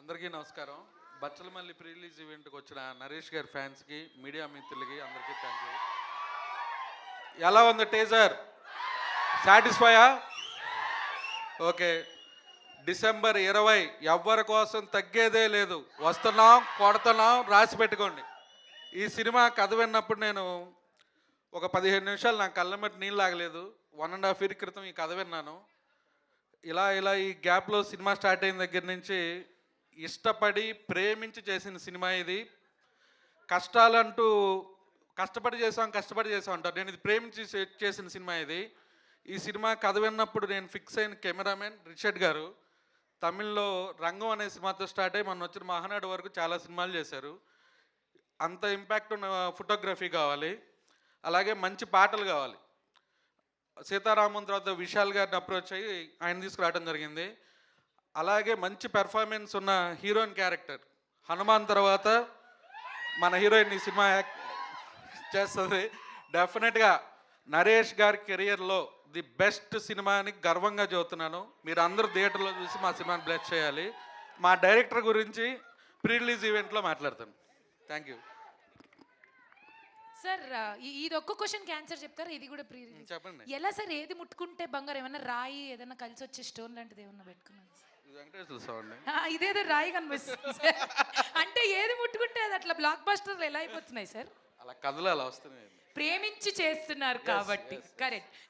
అందరికీ నమస్కారం. Bachhala Malli pre release ఈవెంట్కి వచ్చిన నరేష్ గారి ఫ్యాన్స్కి, మీడియా మిత్రులకి అందరికీ థ్యాంక్ యూ. ఎలా ఉంది టీజర్? సాటిస్ఫైయా? ఓకే. డిసెంబర్ 20 ఎవ్వరి కోసం తగ్గేదే లేదు. వస్తున్నాం, కొడుతున్నాం, రాసి పెట్టుకోండి. ఈ సినిమా కథ విన్నప్పుడు నేను ఒక 15 నిమిషాలు నా కళ్ళమట్టి నీళ్ళు ఆగలేదు. 1.5 year క్రితం ఈ కథ విన్నాను. ఇలా ఈ గ్యాప్లో సినిమా స్టార్ట్ అయిన దగ్గర నుంచి ఇష్టపడి ప్రేమించి చేసిన సినిమా ఇది. కష్టాలంటూ కష్టపడి చేసాం అంటారు. నేను ఇది ప్రేమించి చేసిన సినిమా ఇది. ఈ సినిమా కథ విన్నప్పుడు నేను ఫిక్స్ అయిన కెమెరామెన్ రిషడ్ గారు. తమిళ్లో రంగం అనే సినిమాతో స్టార్ట్ అయ్యి మొన్న వచ్చిన మహానాడు వరకు చాలా సినిమాలు చేశారు. అంత ఇంపాక్ట్ ఉన్న ఫోటోగ్రఫీ కావాలి, అలాగే మంచి పాటలు కావాలి. సీతారామన్ తర్వాత విశాల్ గారిని అప్రోచ్ అయ్యి ఆయన తీసుకురావడం జరిగింది. అలాగే మంచి పెర్ఫార్మెన్స్ ఉన్న హీరోయిన్ క్యారెక్టర్ హనుమాన్ తర్వాత మన హీరోయిన్ ఈ సినిమా చేస్తుంది. డెఫినెట్గా నరేష్ గారి కెరియర్లో ది బెస్ట్ సినిమా అని గర్వంగా చెబుతున్నాను. మీరు అందరూ థియేటర్లో చూసి మా సినిమాని బ్లెస్ చేయాలి. మా డైరెక్టర్ గురించి ప్రీ రిలీజ్ ఈవెంట్లో మాట్లాడతాను. Thank you sir. ఇది ఒక్క క్వశ్చన్కి ఆన్సర్ చెప్తారా? ఇది కూడా ప్రీ రిలీజ్ చెప్పండి. ఎలా సార్? ఏది ముట్టుకుంటే బంగారం? ఏమన్నా రాయి ఏదైనా కలిసి వచ్చే స్టోన్ లాంటిది ఏమన్నా పెట్టుకున్నాను? వెంకటేశ్వర స్వామి ఇదేదో రాయి కనిపిస్తుంది సార్. అంటే ఏది ముట్టుకుంటే అది అట్లా బ్లాక్ బస్టర్లు ఎలా అయిపోతున్నాయి సార్? అలా కథలు అలా వస్తున్నాయి. ప్రేమించి చేస్తున్నారు కాబట్టి. కరెక్ట్.